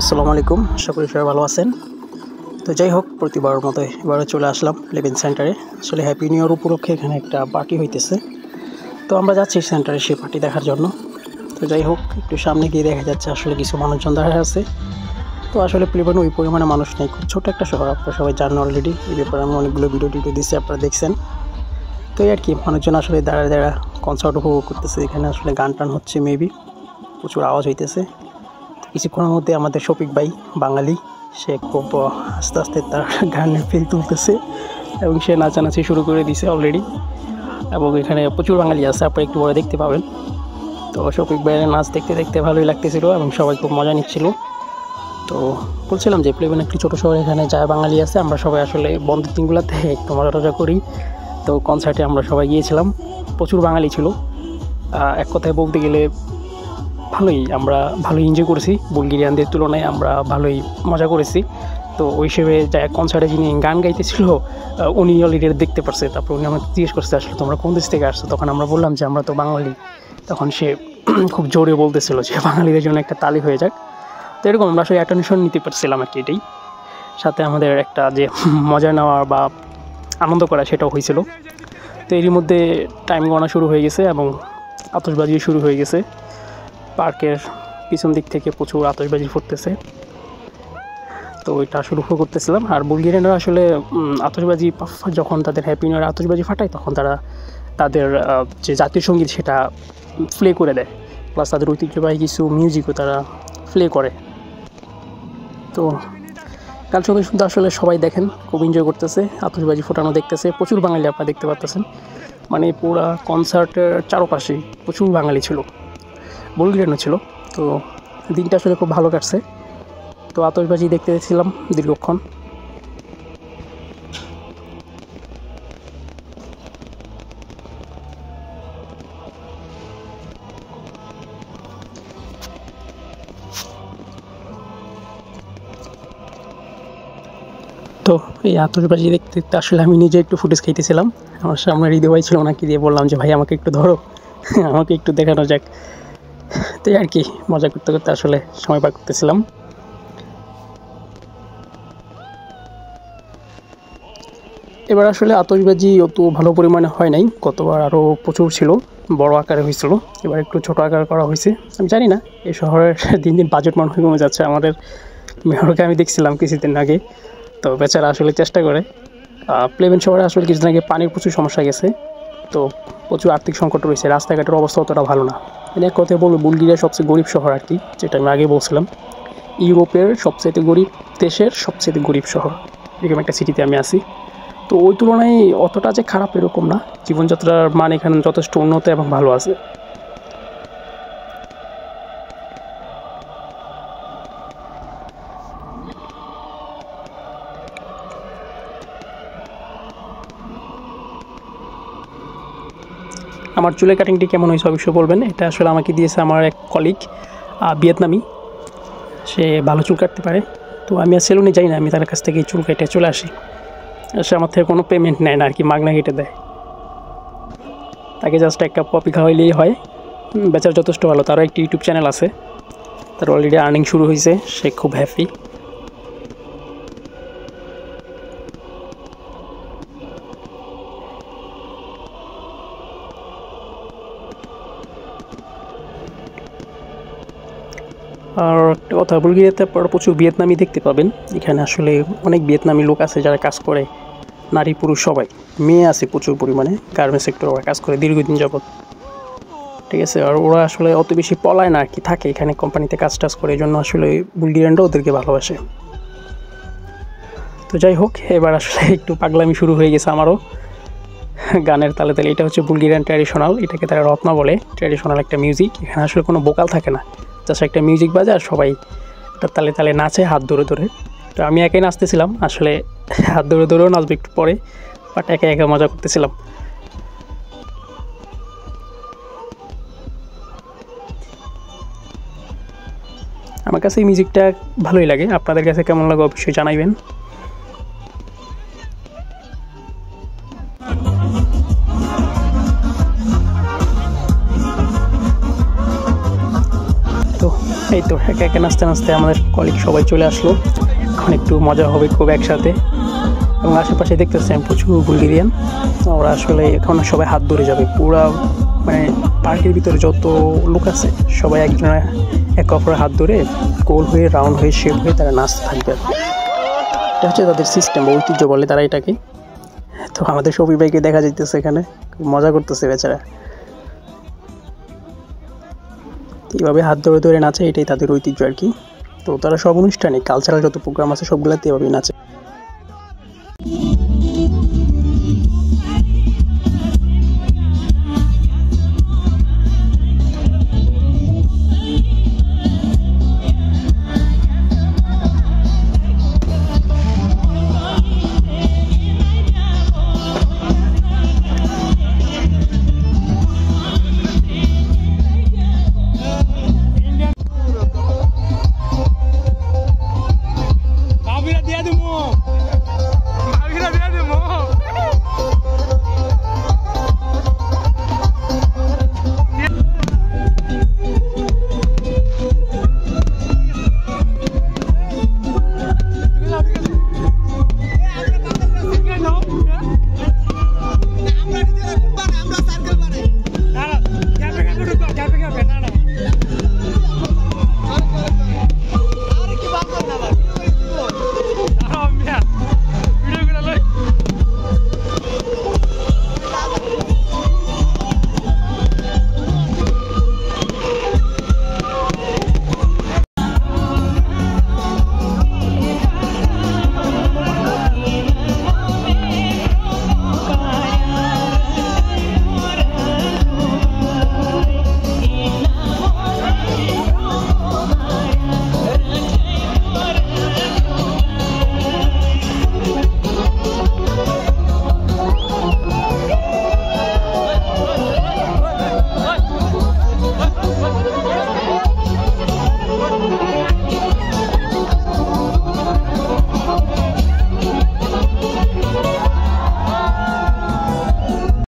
আসসালামু আলাইকুম, আশা করি সবাই ভালো আছেন। তো যাই হোক, প্রতিবারের মতো এবারে চলে আসলাম লেভেন সেন্টারে। আসলে হ্যাপি নিউ ইয়ার উপলক্ষে এখানে একটা পার্টি হইতেছে, তো আমরা যাচ্ছি সেন্টারে সেই পার্টি দেখার জন্য। তো যাই হোক, একটু সামনে গিয়ে দেখা যাচ্ছে আসলে কিছু মানুষজন দাঁড়ায় আছে। তো আসলে প্লেবনে ওই পরিমাণে মানুষ নেই, খুব ছোটো একটা শহর, আপনারা সবাই জানেন অলরেডি। এই ব্যাপারে আমি অনেকগুলো ভিডিও দিচ্ছি, আপনারা দেখছেন। তো এই আর কি, মানুষজন আসলে দাঁড়া কনসার্ট উপভোগ করতেছে। এখানে আসলে গান টান হচ্ছে, মেবি প্রচুর আওয়াজ হইতেছে। কিছুক্ষণের মধ্যে আমাদের শফিক ভাই, বাঙালি, সে খুব আস্তে আস্তে তার গানের ফিল তুলতেছে এবং সে নাচানাচি শুরু করে দিছে অলরেডি। এবং এখানে প্রচুর বাঙালি আছে, আপনারা একটু পরে দেখতে পাবেন। তো শফিক ভাইয়ের নাচ দেখতে দেখতে ভালোই লাগতেছিল এবং সবাই খুব মজা নিচ্ছিল। তো বলছিলাম যে প্লেবেন একটি ছোটো শহর, এখানে যা বাঙালি আছে আমরা সবাই আসলে বন্ধের দিনগুলোতে একটু মজা টজা করি। তো কনসার্টে আমরা সবাই গিয়েছিলাম, প্রচুর বাঙালি ছিল। এক কথায় বলতে গেলে আমরা ভালোই এনজয় করেছি, বুলগেরিয়ানদের তুলনায় আমরা ভালোই মজা করেছি। তো ওই হিসেবে যা কনসার্টে যিনি গান গাইতেছিল উনি অলরেডি দেখতে পারছে। তারপর উনি আমাকে জিজ্ঞেস করছে আসলে তোমরা কোন দেশ থেকে আসছো। তখন আমরা বললাম যে আমরা তো বাঙালি। তখন সে খুব জোরে বলতেছিল যে বাঙালিদের জন্য একটা তালি হয়ে যাক। তো এরকম আমরা আসলে অ্যাটেনশন নিতে পারছিলাম আর কি। এটাই সাথে আমাদের একটা যে মজা নেওয়া বা আনন্দ করা সেটাও হয়েছিল। তো এরই মধ্যে টাইম গণনা শুরু হয়ে গেছে এবং আতশবাজি শুরু হয়ে গেছে। পার্কের পিছন দিক থেকে প্রচুর আতশবাজি ফুটতেছে, তো ওইটা আসলে উপভোগ করতেছিলাম। আর বুলগেরিয়ানরা আসলে আতশবাজি যখন তাদের হ্যাপি নিউ ইয়ার আতশবাজি ফাটায়, তখন তারা তাদের যে জাতীয় সঙ্গীত সেটা প্লে করে দেয়, প্লাস তাদের ঐতিহ্যবাহী কিছু মিউজিকও তারা প্লে করে। তো কাল সকালে শুধু আসলে সবাই দেখেন খুব এনজয় করতেছে, আতশবাজি ফোটানো দেখতেছে। প্রচুর বাঙালি আপনারা দেখতে পাচ্ছেন, মানে পুরা কনসার্টের চারপাশে প্রচুর বাঙালি ছিল, বুলগেরিয়ানও ছিল। তো দিনটা আসলে খুব ভালো কাটছে। তো আতশবাজি দেখতেছিলাম দীর্ঘক্ষণ। তো এই আতশবাজি দেখতে দেখতে আসলে আমি নিজে একটু ফুটেজ খাইতেছিলাম। আমার সামনে হৃদয় ভাই ছিল, ওনাকে দিয়ে বললাম যে ভাই আমাকে একটু ধরো, আমাকে একটু দেখানো যাক। তো আর কি, মজা করতে করতে আসলে সময় পার করতেছিলাম। এবার আসলে আতশবাজি অত ভালো পরিমাণে হয় নাই, গতবার আরও প্রচুর ছিল, বড় আকারে হয়েছিল। এবার একটু ছোটো আকারে করা হয়েছে। আমি জানি না, এই শহরের দিন দিন বাজেট মনে হয় কমে যাচ্ছে। আমাদের মেয়রকে আমি দেখছিলাম কিছুদিন আগে, তো বেচারা আসলে চেষ্টা করে। প্লেবেন শহরে আসলে কিছুদিন আগে পানির প্রচুর সমস্যা গেছে, তো প্রচুর আর্থিক সংকট রয়েছে, রাস্তাঘাটের অবস্থা অতটা ভালো না। মানে এক কথায় বলবো বুলগেরিয়া সবচেয়ে গরিব শহর আর কি, যেটা আমি আগে বলছিলাম। ইউরোপের সবচেয়ে গরিব দেশের সবচেয়ে গরিব শহর, এরকম একটা সিটিতে আমি আছি। তো ওই তুলনায় অতটা যে খারাপ এরকম না, জীবনযাত্রার মান এখানে যথেষ্ট উন্নত এবং ভালো আছে। আমার চুলের কাটিংটি কেমন হয়েছে অবশ্যই বলবেন। এটা আসলে আমাকে দিয়েছে আমার এক কলিগ, ভিয়েতনামি। সে ভালো চুল কাটতে পারে। তো আমি আর সেলুনে যাই না, আমি তার কাছ থেকে চুল কেটে চলে আসি। সে আমার থেকে কোনো পেমেন্ট নেয় না আর কি, মাগনা কেটে দেয়। তাকে জাস্ট এক কাপ কফি খাওয়াইলেই হয়। বেচার যথেষ্ট ভালো, তারও একটি ইউটিউব চ্যানেল আছে, তার অলরেডি আর্নিং শুরু হয়েছে, সে খুব হ্যাপি। আর একটা কথা, বুলগেরিয়াতে আপনারা প্রচুর ভিয়েতনামি দেখতে পাবেন। এখানে আসলে অনেক ভিয়েতনামি লোক আছে যারা কাজ করে, নারী পুরুষ সবাই। মেয়ে আছে প্রচুর পরিমাণে, গার্মেন্টস সেক্টরে ওরা কাজ করে দীর্ঘদিন যাবত, ঠিক আছে। আর ওরা আসলে অত বেশি পলায় না আর কি, থাকে এখানে কোম্পানিতে কাজ টাজ করে, এই জন্য আসলে বুলগেরিয়ানরা ওদেরকে ভালোবাসে। তো যাই হোক, এবার আসলে একটু পাগলামি শুরু হয়ে গেছে আমারও গানের তালে তালে। এটা হচ্ছে বুলগেরিয়ান ট্র্যাডিশনাল, এটাকে তারা রত্না বলে, ট্র্যাডিশনাল একটা মিউজিক। এখানে আসলে কোনো ভোকাল থাকে না, জাস্ট একটা মিউজিক বাজে আর সবাই তার তালে তালে নাচে হাত ধরে ধরে। তো আমি একাই নাচতেছিলাম, আসলে হাত ধরে ধরেও নাচবে একটু পরে, বাট একা একা মজা করতেছিলাম। আমার কাছে এই মিউজিকটা ভালোই লাগে, আপনাদের কাছে কেমন লাগে অবশ্যই জানাইবেন। এই তো একে একে নাচতে নাচতে আমাদের কলিগ সবাই চলে আসলো। এখন একটু মজা হবে খুব একসাথে। এবং আশেপাশে দেখতেছেন প্রচুর বুলগেরিয়ান। ওরা আসলে এখন সবাই হাত ধরে যাবে, পুরা মানে পার্কের ভিতরে যত লোক আছে সবাই একজনের এক অপরের হাত ধরে গোল হয়ে রাউন্ড হয়ে শেপ হয়ে তারা নাচতে থাকবে। এটা হচ্ছে তাদের সিস্টেম বা ঐতিহ্য বলে তারা এটাকে। তো আমাদের শফিক ভাইকে দেখা যাইতেছে এখানে খুব মজা করতেছে বেচারা। এইভাবে হাত ধরে ধরে নাচে, এটাই তাদের ঐতিহ্য আর কি। তো তারা সব অনুষ্ঠানে কালচারাল যত প্রোগ্রাম আছে সবগুলোতে এভাবেই নাচে।